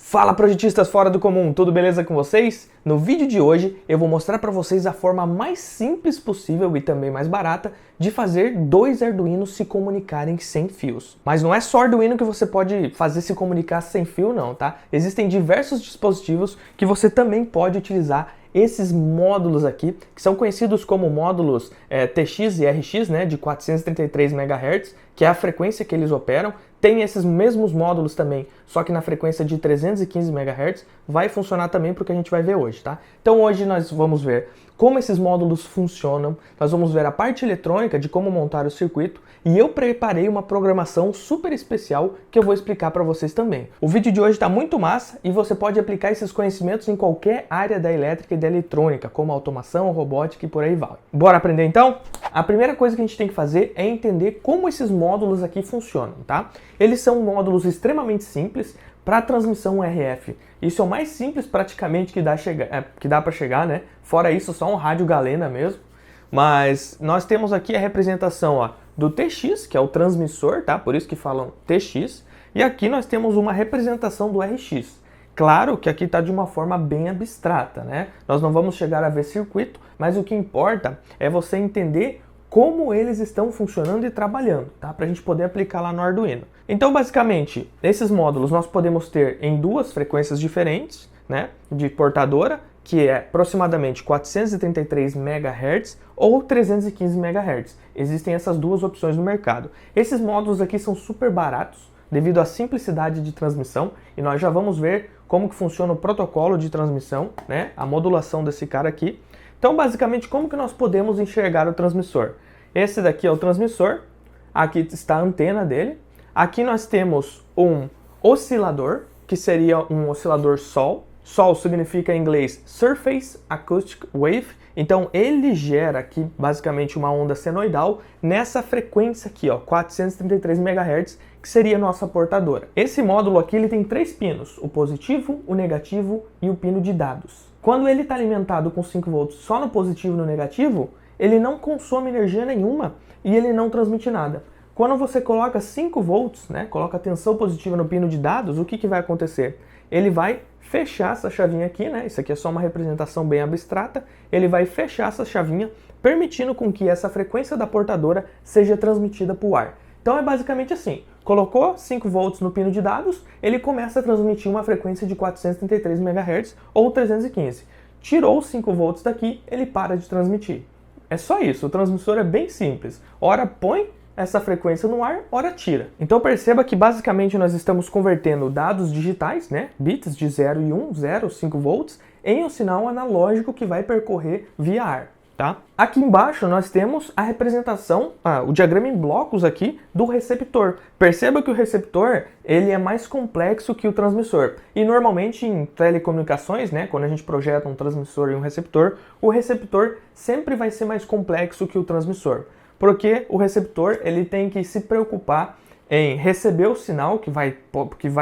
Fala projetistas fora do comum, tudo beleza com vocês? No vídeo de hoje eu vou mostrar para vocês a forma mais simples possível e também mais barata de fazer dois Arduinos se comunicarem sem fios. Mas não é só Arduino que você pode fazer se comunicar sem fio não, tá? Existem diversos dispositivos que você também pode utilizar esses módulos aqui, que são conhecidos como módulos TX e RX, né, de 433 MHz, que é a frequência que eles operam. Tem esses mesmos módulos também, só que na frequência de 315 MHz, vai funcionar também para o que a gente vai ver hoje, tá? Então hoje nós vamos ver como esses módulos funcionam, nós vamos ver a parte eletrônica de como montar o circuito e eu preparei uma programação super especial que eu vou explicar para vocês também. O vídeo de hoje está muito massa e você pode aplicar esses conhecimentos em qualquer área da elétrica e da eletrônica, como automação, robótica e por aí vai. Bora aprender então? A primeira coisa que a gente tem que fazer é entender como esses módulos aqui funcionam, tá? Eles são módulos extremamente simples para transmissão RF. Isso é o mais simples praticamente que dá para chegar, né? Fora isso, só um rádio galena mesmo. Mas nós temos aqui a representação do TX, que é o transmissor, tá? Por isso que falam TX. E aqui nós temos uma representação do RX. Claro que aqui está de uma forma bem abstrata, né? Nós não vamos chegar a ver circuito, mas o que importa é você entender como eles estão funcionando e trabalhando, tá? Para a gente poder aplicar lá no Arduino. Então, basicamente, esses módulos nós podemos ter em duas frequências diferentes, né, de portadora, que é aproximadamente 433 MHz ou 315 MHz. Existem essas duas opções no mercado. Esses módulos aqui são super baratos devido à simplicidade de transmissão e nós já vamos ver como que funciona o protocolo de transmissão, né, a modulação desse cara aqui. Então, basicamente, como que nós podemos enxergar o transmissor? Esse daqui é o transmissor, aqui está a antena dele. Aqui nós temos um oscilador, que seria um oscilador Sol. Sol significa em inglês Surface Acoustic Wave. Então, ele gera aqui, basicamente, uma onda senoidal nessa frequência aqui, 433 MHz, que seria a nossa portadora. Esse módulo aqui ele tem três pinos, o positivo, o negativo e o pino de dados. Quando ele está alimentado com 5 volts só no positivo e no negativo, ele não consome energia nenhuma e ele não transmite nada. Quando você coloca 5 volts, né, coloca tensão positiva no pino de dados, o que vai acontecer? Ele vai fechar essa chavinha aqui, né? Isso aqui é só uma representação bem abstrata. Ele vai fechar essa chavinha, permitindo com que essa frequência da portadora seja transmitida para o ar. Então é basicamente assim, colocou 5 volts no pino de dados, ele começa a transmitir uma frequência de 433 MHz ou 315. Tirou os 5 volts daqui, ele para de transmitir. É só isso, o transmissor é bem simples. Ora põe essa frequência no ar, ora tira. Então perceba que basicamente nós estamos convertendo dados digitais, né, bits de 0 e 1, 0, 5 volts, em um sinal analógico que vai percorrer via ar. Tá? Aqui embaixo nós temos a representação, o diagrama em blocos aqui do receptor. Perceba que o receptor ele é mais complexo que o transmissor. E normalmente em telecomunicações, né, quando a gente projeta um transmissor e um receptor, o receptor sempre vai ser mais complexo que o transmissor. Porque o receptor ele tem que se preocupar em receber o sinal que vai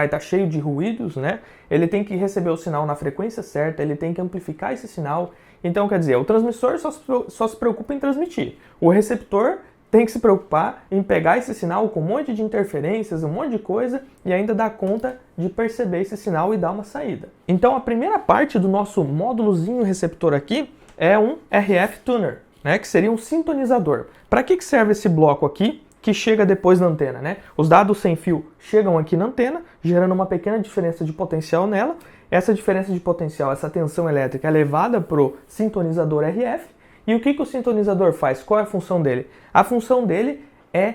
estar cheio de ruídos, né? Ele tem que receber o sinal na frequência certa, ele tem que amplificar esse sinal. Então, quer dizer, o transmissor só se preocupa em transmitir. O receptor tem que se preocupar em pegar esse sinal com um monte de interferências, um monte de coisa, e ainda dar conta de perceber esse sinal e dar uma saída. Então, a primeira parte do nosso módulozinho receptor aqui é um RF Tuner, né, que seria um sintonizador. Para que serve esse bloco aqui? Que chega depois da antena, né? Os dados sem fio chegam aqui na antena, gerando uma pequena diferença de potencial nela. Essa diferença de potencial, essa tensão elétrica é levada para o sintonizador RF. E o que o sintonizador faz? Qual é a função dele? A função dele é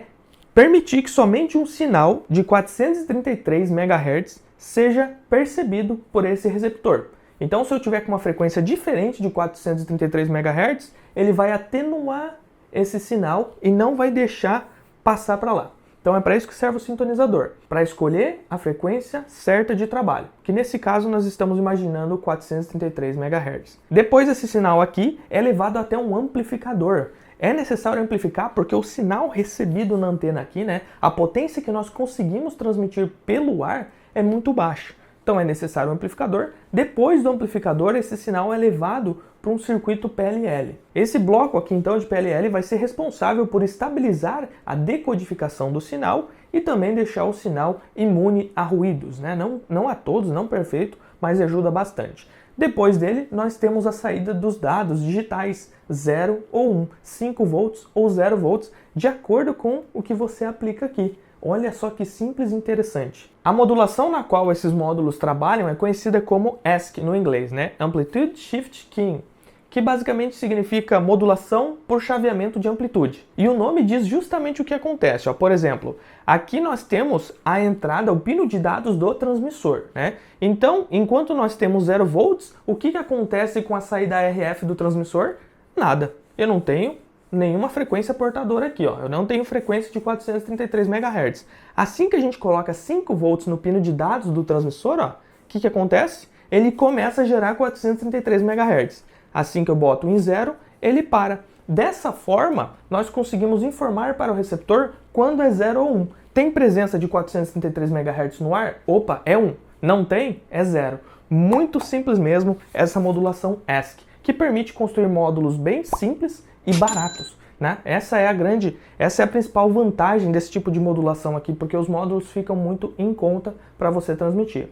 permitir que somente um sinal de 433 MHz seja percebido por esse receptor. Então, se eu tiver com uma frequência diferente de 433 MHz, ele vai atenuar esse sinal e não vai deixar passar para lá. Então é para isso que serve o sintonizador, para escolher a frequência certa de trabalho, que nesse caso nós estamos imaginando 433 MHz. Depois esse sinal aqui é levado até um amplificador. É necessário amplificar porque o sinal recebido na antena aqui, né, a potência que nós conseguimos transmitir pelo ar é muito baixa. Então é necessário um amplificador. Depois do amplificador, esse sinal é levado para um circuito PLL. Esse bloco aqui então de PLL vai ser responsável por estabilizar a decodificação do sinal e também deixar o sinal imune a ruídos, né? Não a todos, não perfeito, mas ajuda bastante. Depois dele, nós temos a saída dos dados digitais, 0 ou 1, 5 volts ou 0 volts, de acordo com o que você aplica aqui. Olha só que simples e interessante. A modulação na qual esses módulos trabalham é conhecida como ASK no inglês, né? Amplitude Shift Keying, que basicamente significa modulação por chaveamento de amplitude. E o nome diz justamente o que acontece. Ó. Por exemplo, aqui nós temos a entrada, o pino de dados do transmissor, né? Então, enquanto nós temos 0 volts, o que acontece com a saída RF do transmissor? Nada. Eu não tenho nenhuma frequência portadora aqui, ó. Eu não tenho frequência de 433 MHz. Assim que a gente coloca 5 volts no pino de dados do transmissor, ó, o que acontece? Ele começa a gerar 433 MHz. Assim que eu boto em 0, ele para. Dessa forma, nós conseguimos informar para o receptor quando é 0 ou 1. Tem presença de 433 MHz no ar? Opa, é 1. Não tem? É 0. Muito simples mesmo essa modulação ASK, que permite construir módulos bem simples e baratos, né? Essa é a principal vantagem desse tipo de modulação aqui, porque os módulos ficam muito em conta para você transmitir.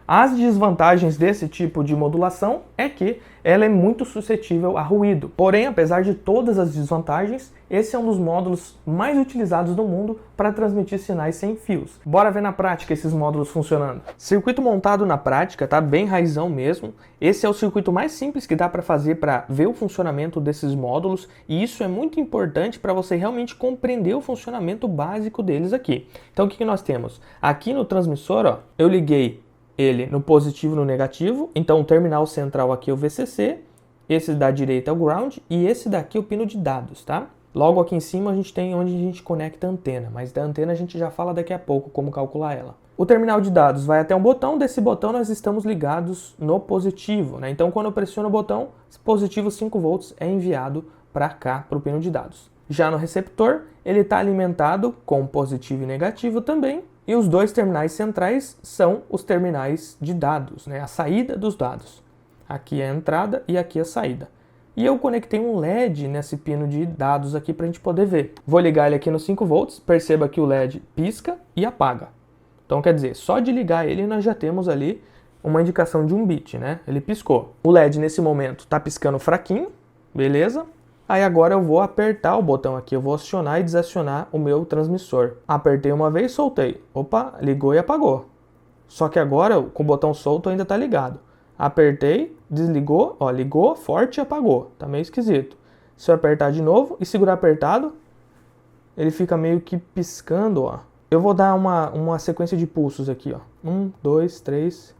As desvantagens desse tipo de modulação é que ela é muito suscetível a ruído. Porém, apesar de todas as desvantagens, esse é um dos módulos mais utilizados no mundo para transmitir sinais sem fios. Bora ver na prática esses módulos funcionando. Circuito montado na prática, tá? Bem raizão mesmo. Esse é o circuito mais simples que dá para fazer para ver o funcionamento desses módulos, e isso é muito importante para você realmente compreender o funcionamento básico deles aqui. Então, o que nós temos? Aqui no transmissor, ó, eu liguei ele no positivo e no negativo, então o terminal central aqui é o VCC, esse da direita é o ground e esse daqui é o pino de dados, tá? Logo aqui em cima a gente tem onde a gente conecta a antena, mas da antena a gente já fala daqui a pouco como calcular ela. O terminal de dados vai até um botão, desse botão nós estamos ligados no positivo, né? Então quando eu pressiono o botão, positivo 5 volts é enviado para cá, para o pino de dados. Já no receptor, ele está alimentado com positivo e negativo também, e os dois terminais centrais são os terminais de dados, né? A saída dos dados. Aqui é a entrada e aqui a saída. E eu conectei um LED nesse pino de dados aqui para a gente poder ver. Vou ligar ele aqui no 5 volts, perceba que o LED pisca e apaga. Então quer dizer, só de ligar ele nós já temos ali uma indicação de 1 bit, né? Ele piscou. O LED nesse momento está piscando fraquinho, beleza? Aí agora eu vou apertar o botão aqui, eu vou acionar e desacionar o meu transmissor. Apertei uma vez, soltei. Opa, ligou e apagou. Só que agora, com o botão solto, ainda está ligado. Apertei, desligou, ó, ligou, forte e apagou. Tá meio esquisito. Se eu apertar de novo e segurar apertado, ele fica meio que piscando, ó. Eu vou dar uma sequência de pulsos aqui, ó. 1, 2, 3.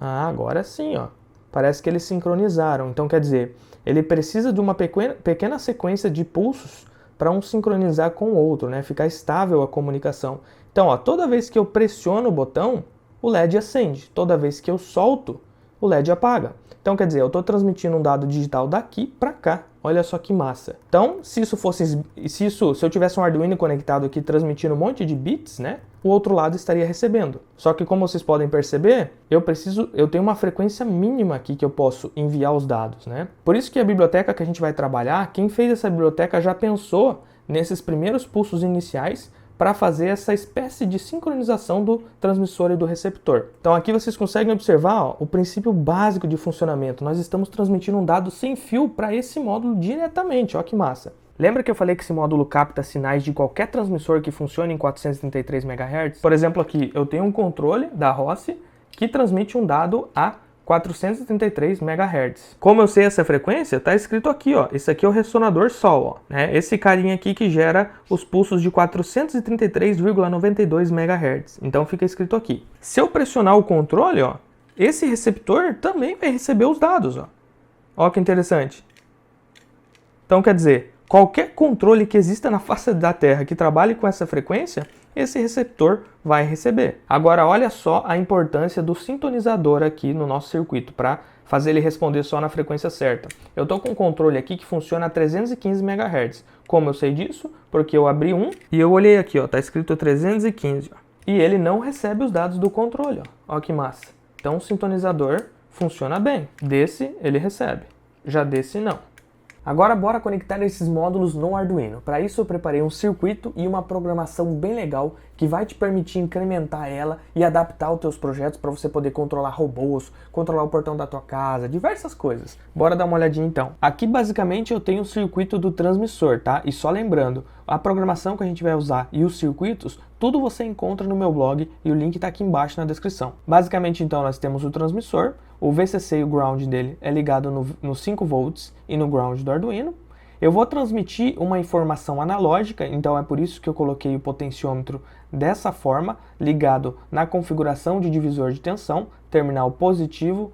Ah, agora sim, ó. Parece que eles sincronizaram. Então, quer dizer, ele precisa de uma pequena sequência de pulsos para um sincronizar com o outro, né? Ficar estável a comunicação. Então, ó, toda vez que eu pressiono o botão, o LED acende. Toda vez que eu solto, o LED apaga. Então, quer dizer, eu estou transmitindo um dado digital daqui para cá. Olha só que massa. Então, se eu tivesse um Arduino conectado aqui transmitindo um monte de bits, né? O outro lado estaria recebendo. Só que como vocês podem perceber, eu tenho uma frequência mínima aqui que eu posso enviar os dados, né? Por isso que a biblioteca que a gente vai trabalhar, quem fez essa biblioteca já pensou nesses primeiros pulsos iniciais para fazer essa espécie de sincronização do transmissor e do receptor. Então aqui vocês conseguem observar, ó, o princípio básico de funcionamento. Nós estamos transmitindo um dado sem fio para esse módulo diretamente, ó que massa. Lembra que eu falei que esse módulo capta sinais de qualquer transmissor que funcione em 433 MHz? Por exemplo, aqui eu tenho um controle da Rossi que transmite um dado a 433 MHz. Como eu sei essa frequência, está escrito aqui, ó. Esse aqui é o ressonador Sol, ó, né? Esse carinha aqui que gera os pulsos de 433,92 MHz. Então fica escrito aqui. Se eu pressionar o controle, ó, esse receptor também vai receber os dados, ó. Ó que interessante. Então quer dizer, qualquer controle que exista na face da Terra que trabalhe com essa frequência, esse receptor vai receber. Agora olha só a importância do sintonizador aqui no nosso circuito para fazer ele responder só na frequência certa. Eu estou com um controle aqui que funciona a 315 MHz. Como eu sei disso? Porque eu abri um e eu olhei aqui, ó, tá escrito 315, ó, e ele não recebe os dados do controle, ó. Ó que massa. Então o sintonizador funciona bem. Desse ele recebe, já desse não. Agora bora conectar esses módulos no Arduino. Para isso eu preparei um circuito e uma programação bem legal que vai te permitir incrementar ela e adaptar os teus projetos para você poder controlar robôs, controlar o portão da tua casa, diversas coisas. Bora dar uma olhadinha então. Aqui basicamente eu tenho o circuito do transmissor, tá? E só lembrando, a programação que a gente vai usar e os circuitos, tudo você encontra no meu blog e o link está aqui embaixo na descrição. Basicamente então nós temos o transmissor, o VCC e o ground dele é ligado no 5 volts e no ground do Arduino. Eu vou transmitir uma informação analógica, então é por isso que eu coloquei o potenciômetro dessa forma, ligado na configuração de divisor de tensão, terminal positivo,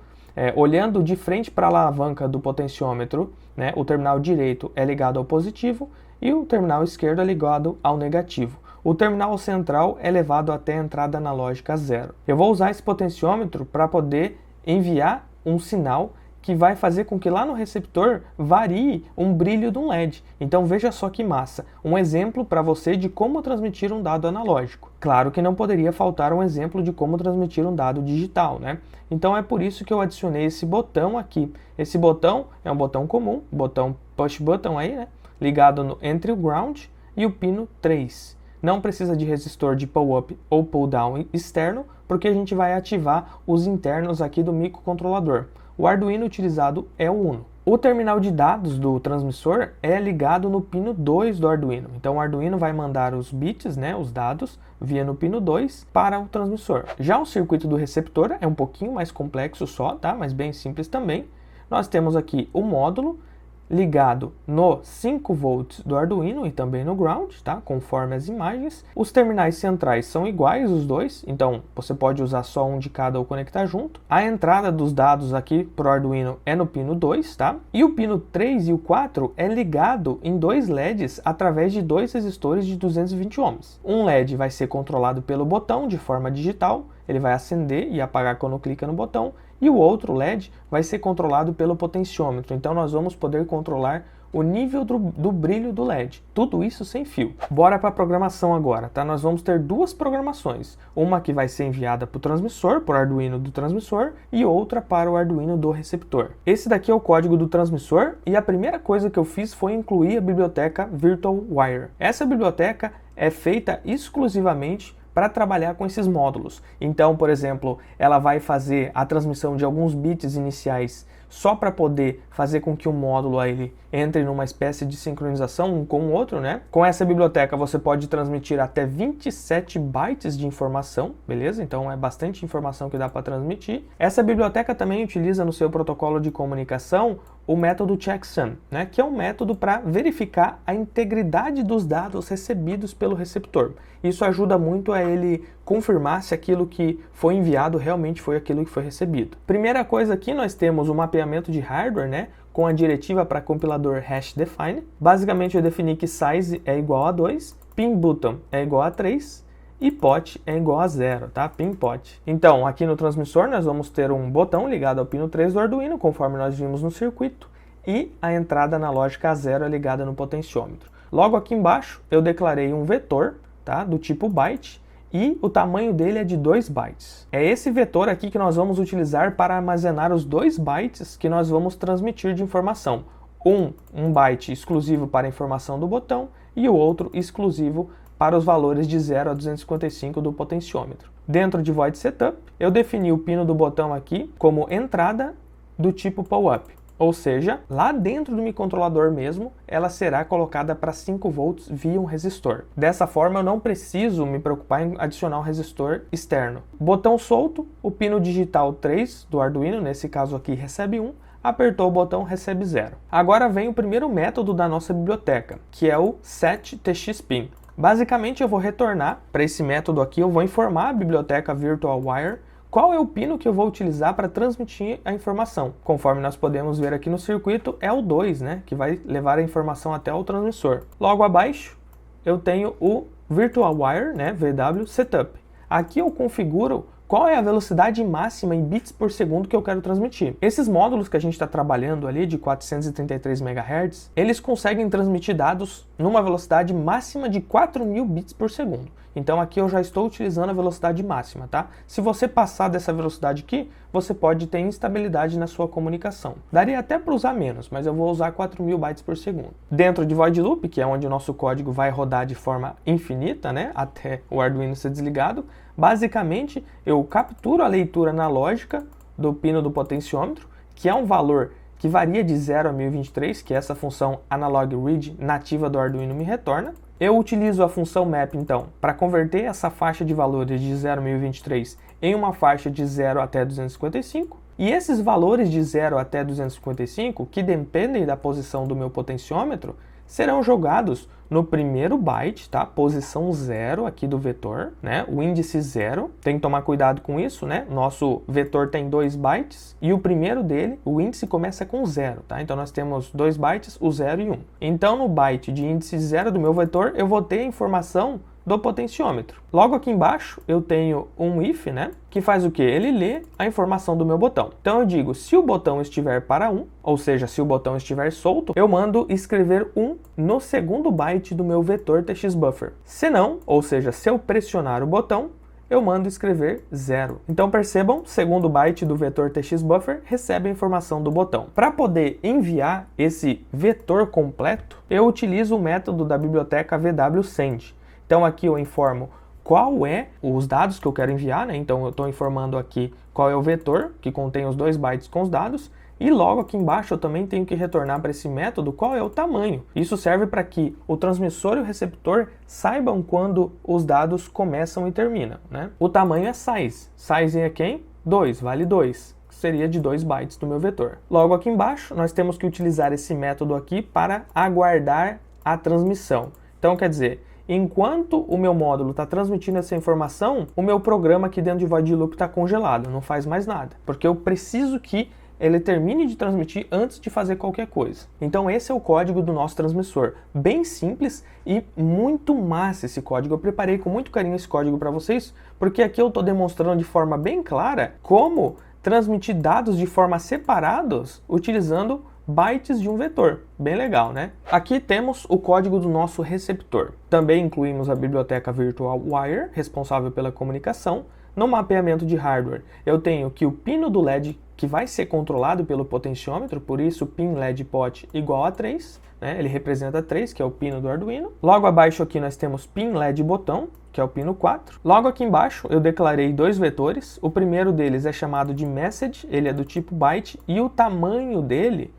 olhando de frente para a alavanca do potenciômetro, né, o terminal direito é ligado ao positivo e o terminal esquerdo é ligado ao negativo. O terminal central é levado até a entrada analógica 0. Eu vou usar esse potenciômetro para poder enviar um sinal que vai fazer com que lá no receptor varie um brilho de um LED. Então veja só que massa, um exemplo para você de como transmitir um dado analógico. Claro que não poderia faltar um exemplo de como transmitir um dado digital, né? Então é por isso que eu adicionei esse botão aqui. Esse botão é um botão comum, botão push button aí, né? Ligado entre o ground e o pino 3. Não precisa de resistor de pull up ou pull down externo, porque a gente vai ativar os internos aqui do microcontrolador. O Arduino utilizado é o Uno. O terminal de dados do transmissor é ligado no pino 2 do Arduino. Então o Arduino vai mandar os bits, né, os dados, via no pino 2 para o transmissor. Já o circuito do receptor é um pouquinho mais complexo só, tá? Mas bem simples também. Nós temos aqui o módulo ligado no 5 volts do Arduino e também no ground, tá? Conforme as imagens. Os terminais centrais são iguais os dois, então você pode usar só um de cada ou conectar junto. A entrada dos dados aqui para o Arduino é no pino 2, tá? E o pino 3 e o 4 é ligado em dois LEDs através de dois resistores de 220 ohms. Um LED vai ser controlado pelo botão de forma digital, ele vai acender e apagar quando clica no botão, e o outro LED vai ser controlado pelo potenciômetro, então nós vamos poder controlar o nível do brilho do LED, tudo isso sem fio. Bora para a programação agora, tá? Nós vamos ter duas programações, uma que vai ser enviada para o transmissor, para o Arduino do transmissor, e outra para o Arduino do receptor. Esse daqui é o código do transmissor, e a primeira coisa que eu fiz foi incluir a biblioteca VirtualWire. Essa biblioteca é feita exclusivamente para trabalhar com esses módulos. Então, por exemplo, ela vai fazer a transmissão de alguns bits iniciais só para poder fazer com que o módulo ele entre numa espécie de sincronização um com o outro, né? Com essa biblioteca você pode transmitir até 27 bytes de informação, beleza? Então é bastante informação que dá para transmitir. Essa biblioteca também utiliza no seu protocolo de comunicação o método checksum, né? Que é um método para verificar a integridade dos dados recebidos pelo receptor. Isso ajuda muito a ele confirmar se aquilo que foi enviado realmente foi aquilo que foi recebido. Primeira coisa aqui, nós temos o mapeamento de hardware, né, com a diretiva para compilador hashDefine. Basicamente eu defini que size é igual a 2, pin button é igual a 3 e pot é igual a 0, tá? Pin pot. Então, aqui no transmissor nós vamos ter um botão ligado ao pino 3 do Arduino, conforme nós vimos no circuito, e a entrada analógica a 0 é ligada no potenciômetro. Logo aqui embaixo eu declarei um vetor, tá, do tipo byte, e o tamanho dele é de 2 bytes. É esse vetor aqui que nós vamos utilizar para armazenar os 2 bytes que nós vamos transmitir de informação. Um byte exclusivo para a informação do botão e o outro exclusivo para os valores de 0 a 255 do potenciômetro. Dentro de void setup, eu defini o pino do botão aqui como entrada do tipo pull up. Ou seja, lá dentro do microcontrolador mesmo, ela será colocada para 5 volts via um resistor. Dessa forma, eu não preciso me preocupar em adicionar um resistor externo. Botão solto, o pino digital 3 do Arduino, nesse caso aqui, recebe 1, apertou o botão, recebe 0. Agora vem o primeiro método da nossa biblioteca, que é o setTXPin. Basicamente, eu vou retornar para esse método aqui, eu vou informar a biblioteca VirtualWire qual é o pino que eu vou utilizar para transmitir a informação. Conforme nós podemos ver aqui no circuito, é o 2, né, que vai levar a informação até o transmissor. Logo abaixo, eu tenho o VirtualWire, né, VW Setup. Aqui eu configuro qual é a velocidade máxima em bits por segundo que eu quero transmitir. Esses módulos que a gente está trabalhando ali de 433 MHz, eles conseguem transmitir dados numa velocidade máxima de 4.000 bits por segundo. Então aqui eu já estou utilizando a velocidade máxima, tá? Se você passar dessa velocidade aqui, você pode ter instabilidade na sua comunicação. Daria até para usar menos, mas eu vou usar 4.000 bytes por segundo. Dentro de void loop, que é onde o nosso código vai rodar de forma infinita, né, até o Arduino ser desligado, basicamente eu capturo a leitura analógica do pino do potenciômetro, que é um valor que varia de 0 a 1023, que é essa função analog read nativa do Arduino me retorna. Eu utilizo a função map, então, para converter essa faixa de valores de 0 a 1023 em uma faixa de 0 até 255. E esses valores de 0 até 255, que dependem da posição do meu potenciômetro, serão jogados no primeiro byte, tá? Posição 0 aqui do vetor, né? O índice 0. Tem que tomar cuidado com isso, né? Nosso vetor tem 2 bytes e o primeiro dele, o índice começa com 0, tá? Então nós temos 2 bytes, o 0 e 1. Então no byte de índice 0 do meu vetor, eu vou ter a informação do potenciômetro. Logo aqui embaixo eu tenho um if, né, que faz o que? Ele lê a informação do meu botão. Então eu digo, se o botão estiver para 1, ou seja, se o botão estiver solto, eu mando escrever 1 no segundo byte do meu vetor txbuffer. Se não, ou seja, se eu pressionar o botão, eu mando escrever 0. Então percebam, segundo byte do vetor txbuffer recebe a informação do botão. Para poder enviar esse vetor completo, eu utilizo o método da biblioteca VWSend. Então aqui eu informo qual é os dados que eu quero enviar, né? Então eu estou informando aqui qual é o vetor, que contém os 2 bytes com os dados, e logo aqui embaixo eu também tenho que retornar para esse método qual é o tamanho. Isso serve para que o transmissor e o receptor saibam quando os dados começam e terminam, né? O tamanho é size. Size é quem? 2, vale 2. Seria de 2 bytes do meu vetor. Logo aqui embaixo nós temos que utilizar esse método aqui para aguardar a transmissão. Então quer dizer, enquanto o meu módulo está transmitindo essa informação, o meu programa aqui dentro de void loop está congelado, não faz mais nada, porque eu preciso que ele termine de transmitir antes de fazer qualquer coisa. Então esse é o código do nosso transmissor, bem simples e muito massa esse código. Eu preparei com muito carinho esse código para vocês, porque aqui eu estou demonstrando de forma bem clara como transmitir dados de forma separados utilizando bytes de um vetor. Bem legal, né? Aqui temos o código do nosso receptor. Também incluímos a biblioteca Virtual Wire, responsável pela comunicação. No mapeamento de hardware, eu tenho que o pino do LED, que vai ser controlado pelo potenciômetro, por isso pin LED pot igual a 3, né? Ele representa 3, que é o pino do Arduino. Logo abaixo aqui nós temos pin LED botão, que é o pino 4. Logo aqui embaixo eu declarei 2 vetores. O primeiro deles é chamado de message, ele é do tipo byte, e o tamanho dele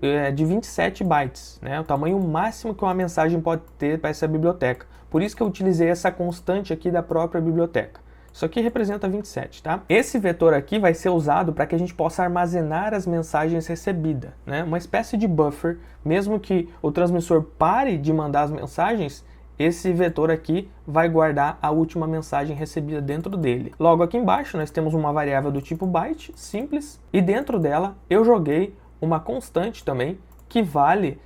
é de 27 bytes, né? O tamanho máximo que uma mensagem pode ter para essa biblioteca. Por isso que eu utilizei essa constante aqui da própria biblioteca. Isso aqui representa 27, tá? Esse vetor aqui vai ser usado para que a gente possa armazenar as mensagens recebidas, né? Uma espécie de buffer, mesmo que o transmissor pare de mandar as mensagens, esse vetor aqui vai guardar a última mensagem recebida dentro dele. Logo aqui embaixo nós temos uma variável do tipo byte, simples, e dentro dela eu joguei uma constante também, que vale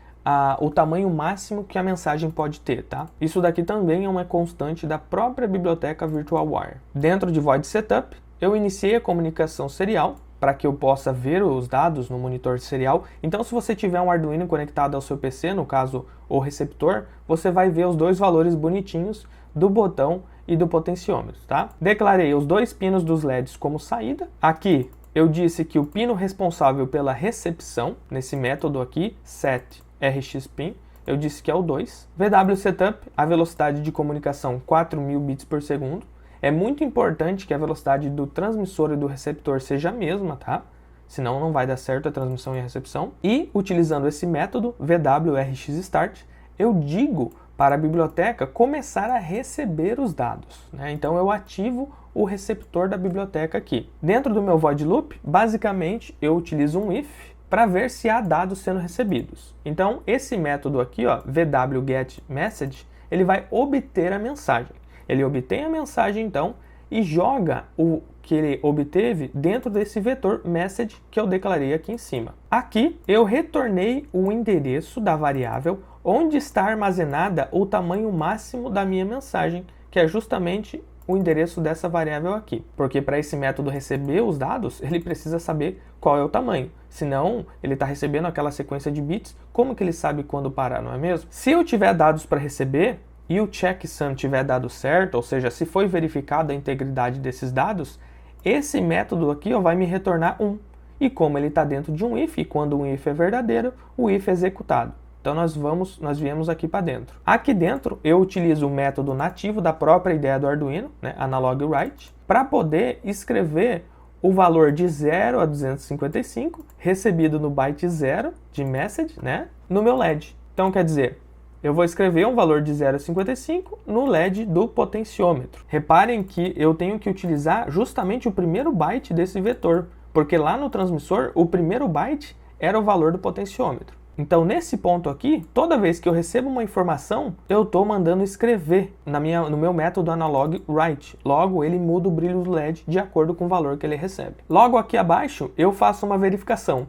o tamanho máximo que a mensagem pode ter, tá? Isso daqui também é uma constante da própria biblioteca Virtual Wire. Dentro de Void Setup, eu iniciei a comunicação serial, para que eu possa ver os dados no monitor serial. Então, se você tiver um Arduino conectado ao seu PC, no caso o receptor, você vai ver os 2 valores bonitinhos do botão e do potenciômetro, tá? Declarei os 2 pinos dos LEDs como saída. Aqui eu disse que o pino responsável pela recepção, nesse método aqui, setRxPin, eu disse que é o 2. VW Setup, a velocidade de comunicação 4.000 bits por segundo. É muito importante que a velocidade do transmissor e do receptor seja a mesma, tá? Senão não vai dar certo a transmissão e a recepção. E, utilizando esse método, VWRxStart, eu digo para a biblioteca começar a receber os dados, né? Então eu ativo o receptor da biblioteca aqui. Dentro do meu void loop, basicamente eu utilizo um if para ver se há dados sendo recebidos. Então esse método aqui, ó, VWGetMessage, ele vai obter a mensagem. Ele obtém a mensagem então e joga o que ele obteve dentro desse vetor message que eu declarei aqui em cima. Aqui eu retornei o endereço da variável onde está armazenada o tamanho máximo da minha mensagem, que é justamente o endereço dessa variável aqui. Porque para esse método receber os dados, ele precisa saber qual é o tamanho. Senão, ele está recebendo aquela sequência de bits, como que ele sabe quando parar, não é mesmo? Se eu tiver dados para receber, e o checksum tiver dado certo, ou seja, se foi verificada a integridade desses dados, esse método aqui vai me retornar 1. E como ele está dentro de um if, e quando um if é verdadeiro, o if é executado. Então nós viemos aqui para dentro. Aqui dentro eu utilizo o método nativo da própria ideia do Arduino, né, analogWrite, para poder escrever o valor de 0 a 255 recebido no byte 0 de message, né, no meu LED. Então quer dizer, eu vou escrever um valor de 0 a 55 no LED do potenciômetro. Reparem que eu tenho que utilizar justamente o primeiro byte desse vetor, porque lá no transmissor o primeiro byte era o valor do potenciômetro. Então nesse ponto aqui, toda vez que eu recebo uma informação, eu estou mandando escrever no meu método analogWrite. Logo, ele muda o brilho do LED de acordo com o valor que ele recebe. Logo aqui abaixo, eu faço uma verificação.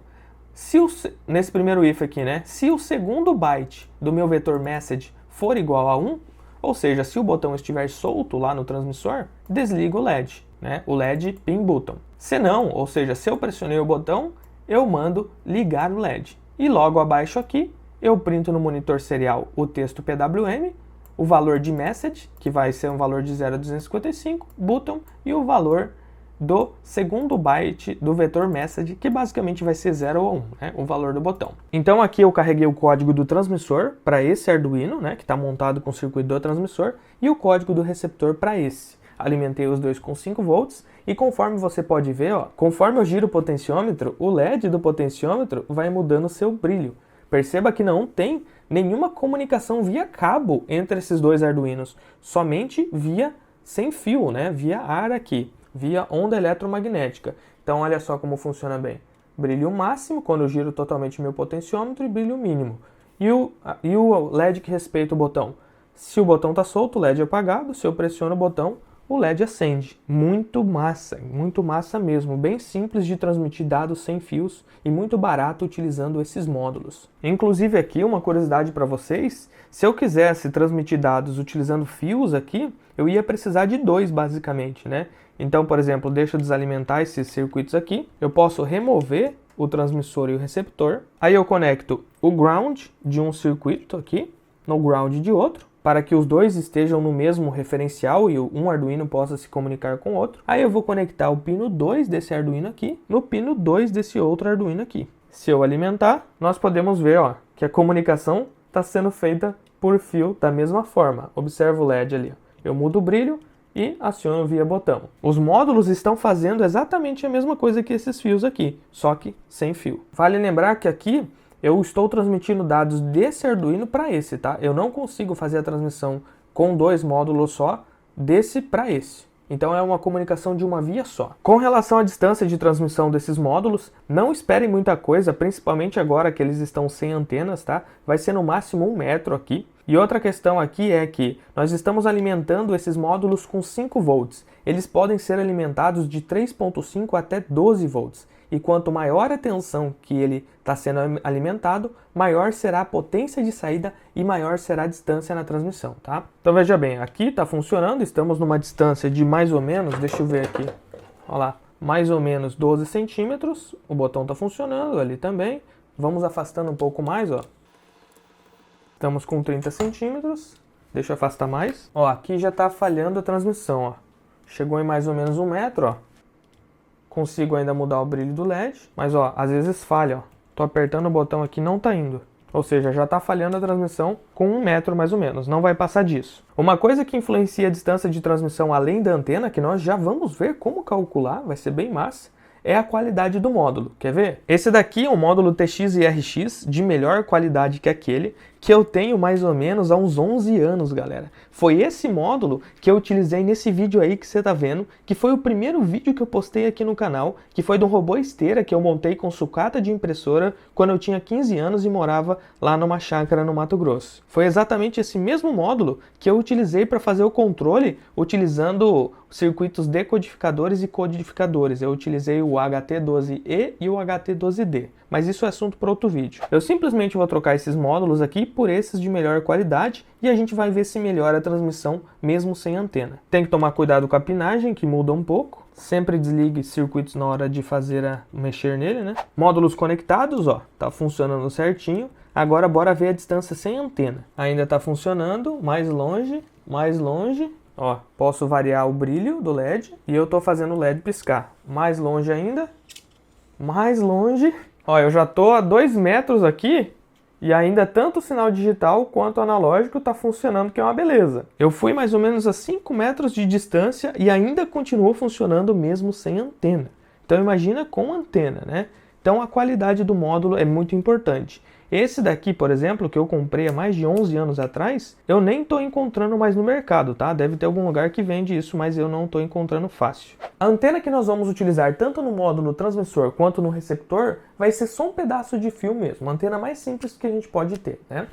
Nesse primeiro if aqui, né? Se o segundo byte do meu vetor message for igual a 1, ou seja, se o botão estiver solto lá no transmissor, desligo o LED, né? O LED pin button. Se não, ou seja, se eu pressionei o botão, eu mando ligar o LED. E logo abaixo aqui, eu printo no monitor serial o texto PWM, o valor de message, que vai ser um valor de 0 a 255, button, e o valor do segundo byte do vetor message, que basicamente vai ser 0 ou 1, né, o valor do botão. Então aqui eu carreguei o código do transmissor para esse Arduino, né, que está montado com o circuito do transmissor, e o código do receptor para esse. Alimentei os dois com 5 volts, e conforme você pode ver, ó, conforme eu giro o potenciômetro, o LED do potenciômetro vai mudando o seu brilho. Perceba que não tem nenhuma comunicação via cabo entre esses dois Arduinos, somente via sem fio, né, via ar aqui, via onda eletromagnética. Então olha só como funciona bem. Brilho máximo quando eu giro totalmente meu potenciômetro e brilho mínimo. E o LED que respeita o botão. Se o botão está solto, o LED é apagado. Se eu pressiono o botão, o LED acende. Muito massa mesmo. Bem simples de transmitir dados sem fios e muito barato utilizando esses módulos. Inclusive aqui, uma curiosidade para vocês, se eu quisesse transmitir dados utilizando fios aqui, eu ia precisar de dois basicamente, né? Então, por exemplo, deixa eu desalimentar esses circuitos aqui. Eu posso remover o transmissor e o receptor. Aí eu conecto o ground de um circuito aqui no ground de outro, para que os dois estejam no mesmo referencial e um Arduino possa se comunicar com o outro. Aí eu vou conectar o pino 2 desse Arduino aqui no pino 2 desse outro Arduino aqui. Se eu alimentar, nós podemos ver, ó, que a comunicação está sendo feita por fio da mesma forma. Observa o LED ali. Eu mudo o brilho e aciono via botão. Os módulos estão fazendo exatamente a mesma coisa que esses fios aqui, só que sem fio. Vale lembrar que aqui eu estou transmitindo dados desse Arduino para esse, tá? Eu não consigo fazer a transmissão com dois módulos só, desse para esse. Então é uma comunicação de uma via só. Com relação à distância de transmissão desses módulos, não esperem muita coisa, principalmente agora que eles estão sem antenas, tá? Vai ser no máximo 1 metro aqui. E outra questão aqui é que nós estamos alimentando esses módulos com 5 volts. Eles podem ser alimentados de 3.5 até 12 volts. E quanto maior a tensão que ele está sendo alimentado, maior será a potência de saída e maior será a distância na transmissão, tá? Então veja bem, aqui está funcionando, estamos numa distância de mais ou menos, deixa eu ver aqui, olha lá, mais ou menos 12 centímetros, o botão está funcionando ali também. Vamos afastando um pouco mais, ó. Estamos com 30 centímetros, deixa eu afastar mais. Ó, aqui já está falhando a transmissão, ó. Chegou em mais ou menos 1 metro, ó. Consigo ainda mudar o brilho do LED, mas ó, às vezes falha, ó. Tô apertando o botão aqui, não tá indo. Ou seja, já está falhando a transmissão com 1 metro mais ou menos, não vai passar disso. Uma coisa que influencia a distância de transmissão além da antena, que nós já vamos ver como calcular, vai ser bem massa, é a qualidade do módulo. Quer ver? Esse daqui é um módulo TX e RX de melhor qualidade que aquele, que eu tenho mais ou menos há uns 11 anos, galera. Foi esse módulo que eu utilizei nesse vídeo aí que você tá vendo, que foi o primeiro vídeo que eu postei aqui no canal, que foi do robô esteira que eu montei com sucata de impressora quando eu tinha 15 anos e morava lá numa chácara no Mato Grosso. Foi exatamente esse mesmo módulo que eu utilizei para fazer o controle utilizando circuitos decodificadores e codificadores. Eu utilizei o HT12E e o HT12D, mas isso é assunto para outro vídeo. Eu simplesmente vou trocar esses módulos aqui por esses de melhor qualidade e a gente vai ver se melhora a transmissão mesmo sem antena. Tem que tomar cuidado com a pinagem, que muda um pouco. Sempre desligue circuitos na hora de mexer nele, né? Módulos conectados, ó, tá funcionando certinho. Agora bora ver a distância sem antena. Ainda tá funcionando, mais longe. Ó, posso variar o brilho do LED e eu tô fazendo o LED piscar. Mais longe ainda, mais longe. Ó, eu já tô a 2 metros aqui e ainda tanto o sinal digital quanto o analógico tá funcionando, que é uma beleza. Eu fui mais ou menos a 5 metros de distância e ainda continuou funcionando mesmo sem antena. Então imagina com antena, né? Então a qualidade do módulo é muito importante. Esse daqui, por exemplo, que eu comprei há mais de 11 anos atrás, eu nem estou encontrando mais no mercado, tá? Deve ter algum lugar que vende isso, mas eu não estou encontrando fácil. A antena que nós vamos utilizar tanto no módulo transmissor quanto no receptor vai ser só um pedaço de fio mesmo, a antena mais simples que a gente pode ter, né?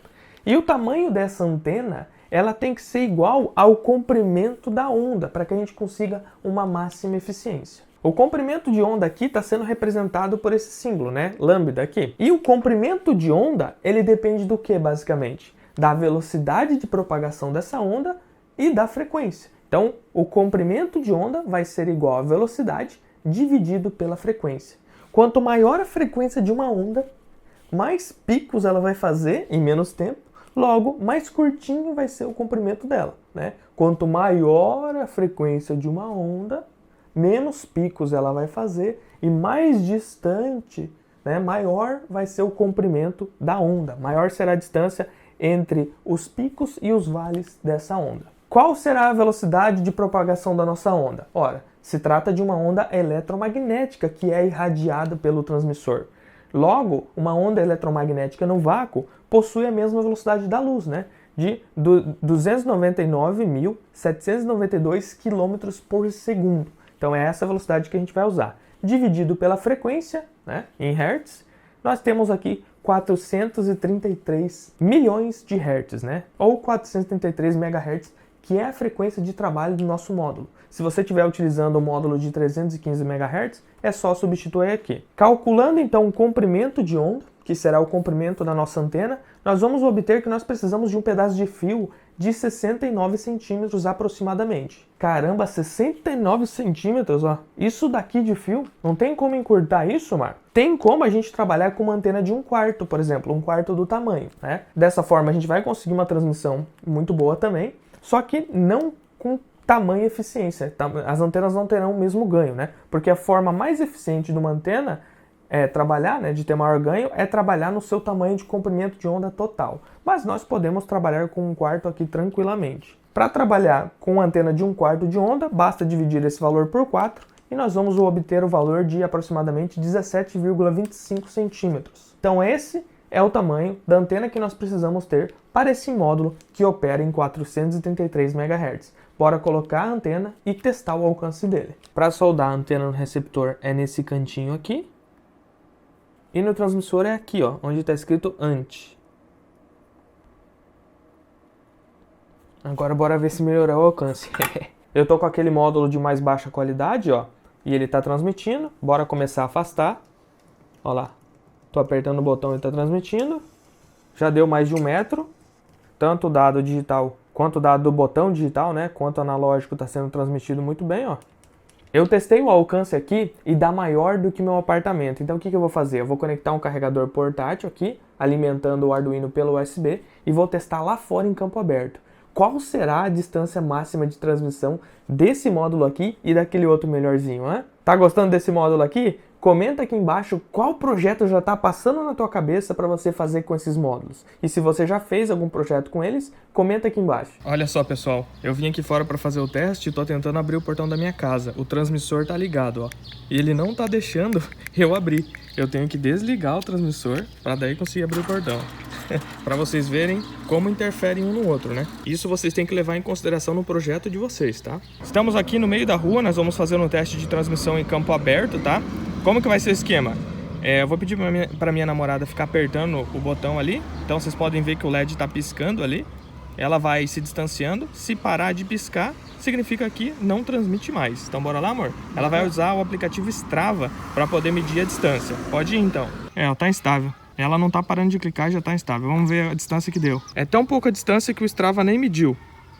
E o tamanho dessa antena, ela tem que ser igual ao comprimento da onda, para que a gente consiga uma máxima eficiência. O comprimento de onda aqui está sendo representado por esse símbolo, né? Lambda aqui. E o comprimento de onda, ele depende do que, basicamente? Da velocidade de propagação dessa onda e da frequência. Então, o comprimento de onda vai ser igual à velocidade dividido pela frequência. Quanto maior a frequência de uma onda, mais picos ela vai fazer em menos tempo, logo, mais curtinho vai ser o comprimento dela, né? Quanto maior a frequência de uma onda, menos picos ela vai fazer e mais distante, né, maior vai ser o comprimento da onda. Maior será a distância entre os picos e os vales dessa onda. Qual será a velocidade de propagação da nossa onda? Ora, se trata de uma onda eletromagnética que é irradiada pelo transmissor. Logo, uma onda eletromagnética no vácuo possui a mesma velocidade da luz, né? De 299.792 km por segundo. Então é essa velocidade que a gente vai usar. Dividido pela frequência, né, em Hertz, nós temos aqui 433 milhões de Hertz, né? Ou 433 MHz, que é a frequência de trabalho do nosso módulo. Se você estiver utilizando o módulo de 315 MHz, é só substituir aqui. Calculando então o comprimento de onda, que será o comprimento da nossa antena, nós vamos obter que nós precisamos de um pedaço de fio de 69 centímetros aproximadamente. Caramba, 69 centímetros, ó. Isso daqui de fio, não tem como encurtar isso, Marco? Tem como a gente trabalhar com uma antena de 1/4, por exemplo, 1/4 do tamanho, né? Dessa forma a gente vai conseguir uma transmissão muito boa também, só que não com tamanho e eficiência. As antenas não terão o mesmo ganho, né? Porque a forma mais eficiente de uma antena trabalhar, né, de ter maior ganho, é trabalhar no seu tamanho de comprimento de onda total. Mas nós podemos trabalhar com 1/4 aqui tranquilamente. Para trabalhar com uma antena de 1/4 de onda, basta dividir esse valor por 4 e nós vamos obter o valor de aproximadamente 17,25 centímetros. Então esse é o tamanho da antena que nós precisamos ter para esse módulo que opera em 433 MHz. Bora colocar a antena e testar o alcance dele. Para soldar a antena no receptor é nesse cantinho aqui. E no transmissor é aqui, ó, onde está escrito ANT. Agora bora ver se melhorou o alcance. Eu tô com aquele módulo de mais baixa qualidade, ó, e ele tá transmitindo. Bora começar a afastar. Ó lá. Tô apertando o botão e tá transmitindo. Já deu mais de 1 metro. Tanto o dado digital quanto o dado do botão digital, né, quanto o analógico tá sendo transmitido muito bem, ó. Eu testei o alcance aqui e dá maior do que meu apartamento. Então o que eu vou fazer? Eu vou conectar um carregador portátil aqui, alimentando o Arduino pelo USB, e vou testar lá fora em campo aberto. Qual será a distância máxima de transmissão desse módulo aqui e daquele outro melhorzinho, né? Tá gostando desse módulo aqui? Comenta aqui embaixo qual projeto já está passando na tua cabeça para você fazer com esses módulos. E se você já fez algum projeto com eles, comenta aqui embaixo. Olha só, pessoal, eu vim aqui fora para fazer o teste e tô tentando abrir o portão da minha casa. O transmissor tá ligado, ó. E ele não tá deixando eu abrir. Eu tenho que desligar o transmissor para daí conseguir abrir o portão. Para vocês verem como interferem um no outro, né? Isso vocês têm que levar em consideração no projeto de vocês, tá? Estamos aqui no meio da rua, nós vamos fazer um teste de transmissão em campo aberto, tá? Como que vai ser o esquema? Eu vou pedir para minha namorada ficar apertando o botão ali. Então vocês podem ver que o LED está piscando ali. Ela vai se distanciando. Se parar de piscar, significa que não transmite mais. Então bora lá, amor? Ela vai usar o aplicativo Strava para poder medir a distância. Pode ir então. Ela tá instável. Ela não tá parando de clicar e já tá instável. Vamos ver a distância que deu. É tão pouca distância que o Strava nem mediu.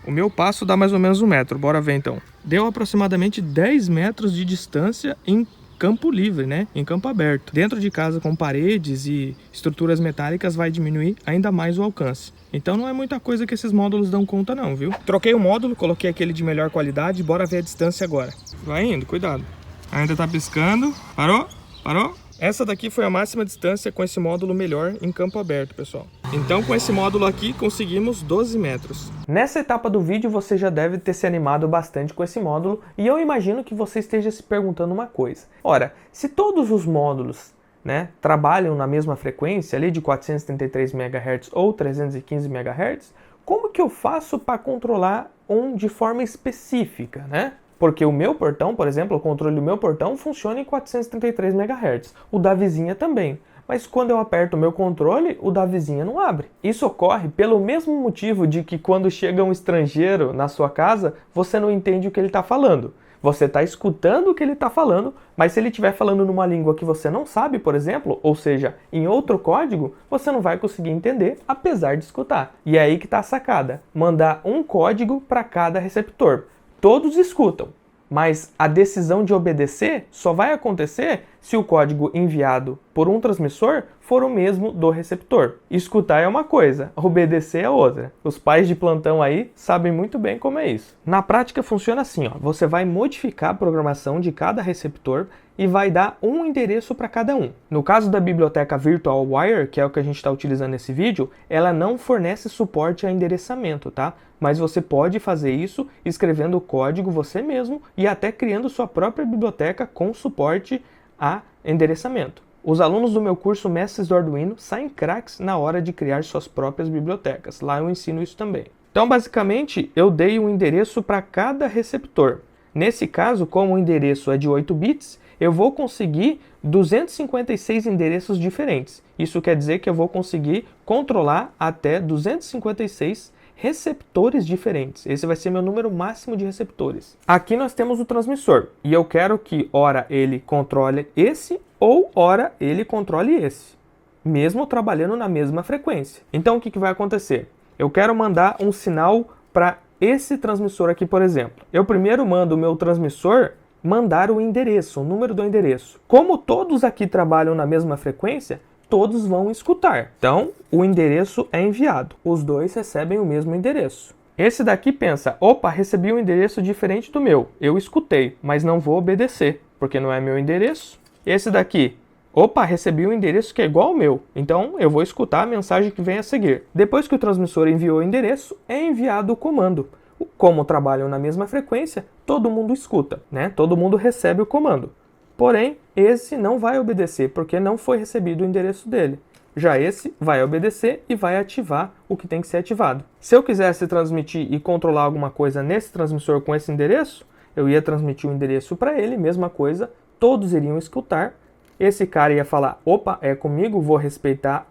O meu passo dá mais ou menos 1 metro, bora ver então. Deu aproximadamente 10 metros de distância em campo livre, né? Em campo aberto. Dentro de casa com paredes e estruturas metálicas vai diminuir ainda mais o alcance. Então não é muita coisa que esses módulos dão conta não, viu? Troquei o módulo, coloquei aquele de melhor qualidade, bora ver a distância agora. Vai indo, cuidado. Ainda tá piscando. Parou? Parou? Essa daqui foi a máxima distância com esse módulo melhor em campo aberto, pessoal. Então com esse módulo aqui conseguimos 12 metros. Nessa etapa do vídeo você já deve ter se animado bastante com esse módulo e eu imagino que você esteja se perguntando uma coisa. Ora, se todos os módulos, né, trabalham na mesma frequência ali de 433 MHz ou 315 MHz, como que eu faço para controlar um de forma específica, né? Porque o meu portão, por exemplo, o controle do meu portão funciona em 433 MHz. O da vizinha também. Mas quando eu aperto o meu controle, o da vizinha não abre. Isso ocorre pelo mesmo motivo de que quando chega um estrangeiro na sua casa, você não entende o que ele está falando. Você está escutando o que ele está falando, mas se ele estiver falando numa língua que você não sabe, por exemplo, ou seja, em outro código, você não vai conseguir entender, apesar de escutar. E é aí que está a sacada. Mandar um código para cada receptor. Todos escutam, mas a decisão de obedecer só vai acontecer se o código enviado por um transmissor for o mesmo do receptor. Escutar é uma coisa, obedecer é outra. Os pais de plantão aí sabem muito bem como é isso. Na prática funciona assim, ó. Você vai modificar a programação de cada receptor e vai dar um endereço para cada um. No caso da biblioteca Virtual Wire, que é o que a gente está utilizando nesse vídeo, ela não fornece suporte a endereçamento, tá? Mas você pode fazer isso escrevendo o código você mesmo e até criando sua própria biblioteca com suporte a endereçamento. Os alunos do meu curso Mestres do Arduino saem craques na hora de criar suas próprias bibliotecas. Lá eu ensino isso também. Então, basicamente, eu dei um endereço para cada receptor. Nesse caso, como o endereço é de 8 bits, eu vou conseguir 256 endereços diferentes. Isso quer dizer que eu vou conseguir controlar até 256 receptores diferentes. Esse vai ser meu número máximo de receptores. Aqui nós temos o transmissor e eu quero que ora ele controle esse ou ora ele controle esse, mesmo trabalhando na mesma frequência. Então o que vai acontecer? Eu quero mandar um sinal para esse transmissor aqui, por exemplo. Eu primeiro mando o meu transmissor mandar o endereço, o número do endereço. Como todos aqui trabalham na mesma frequência, todos vão escutar. Então, o endereço é enviado. Os dois recebem o mesmo endereço. Esse daqui pensa, opa, recebi um endereço diferente do meu. Eu escutei, mas não vou obedecer, porque não é meu endereço. Esse daqui, opa, recebi um endereço que é igual ao meu. Então, eu vou escutar a mensagem que vem a seguir. Depois que o transmissor enviou o endereço, é enviado o comando. Como trabalham na mesma frequência, todo mundo escuta, né? Todo mundo recebe o comando. Porém, esse não vai obedecer, porque não foi recebido o endereço dele. Já esse vai obedecer e vai ativar o que tem que ser ativado. Se eu quisesse transmitir e controlar alguma coisa nesse transmissor com esse endereço, eu ia transmitir o endereço para ele, mesma coisa, todos iriam escutar. Esse cara ia falar, opa, é comigo, vou respeitar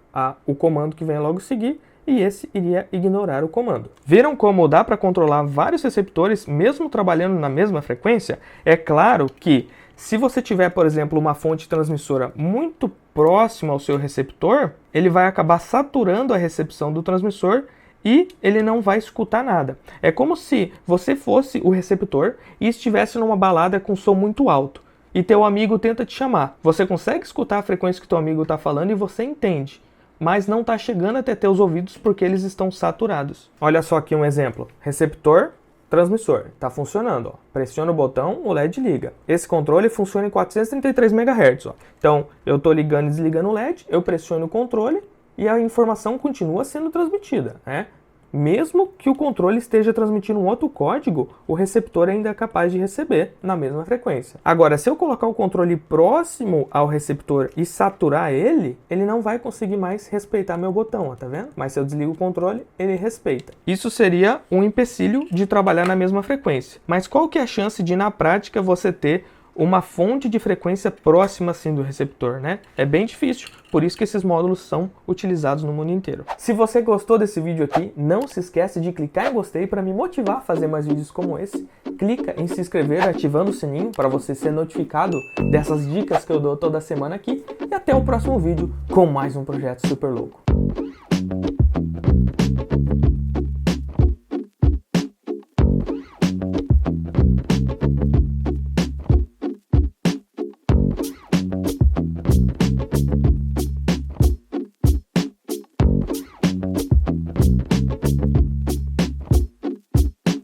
o comando que vem logo seguir, e esse iria ignorar o comando. Viram como dá para controlar vários receptores, mesmo trabalhando na mesma frequência? É claro que se você tiver, por exemplo, uma fonte transmissora muito próxima ao seu receptor, ele vai acabar saturando a recepção do transmissor e ele não vai escutar nada. É como se você fosse o receptor e estivesse numa balada com som muito alto e teu amigo tenta te chamar. Você consegue escutar a frequência que teu amigo está falando e você entende, mas não está chegando até teus ouvidos porque eles estão saturados. Olha só aqui um exemplo. Receptor, transmissor. Está funcionando. Ó. Pressiona o botão, o LED liga. Esse controle funciona em 433 MHz. Ó. Então, eu estou ligando e desligando o LED, eu pressiono o controle e a informação continua sendo transmitida, né? Mesmo que o controle esteja transmitindo um outro código, o receptor ainda é capaz de receber na mesma frequência. Agora, se eu colocar o controle próximo ao receptor e saturar ele, ele não vai conseguir mais respeitar meu botão, ó, tá vendo? Mas se eu desligo o controle, ele respeita. Isso seria um empecilho de trabalhar na mesma frequência. Mas qual que é a chance de, na prática, você ter uma fonte de frequência próxima assim do receptor, né? É bem difícil, por isso que esses módulos são utilizados no mundo inteiro. Se você gostou desse vídeo aqui, não se esquece de clicar em gostei para me motivar a fazer mais vídeos como esse. Clica em se inscrever ativando o sininho para você ser notificado dessas dicas que eu dou toda semana aqui. E até o próximo vídeo com mais um projeto super louco.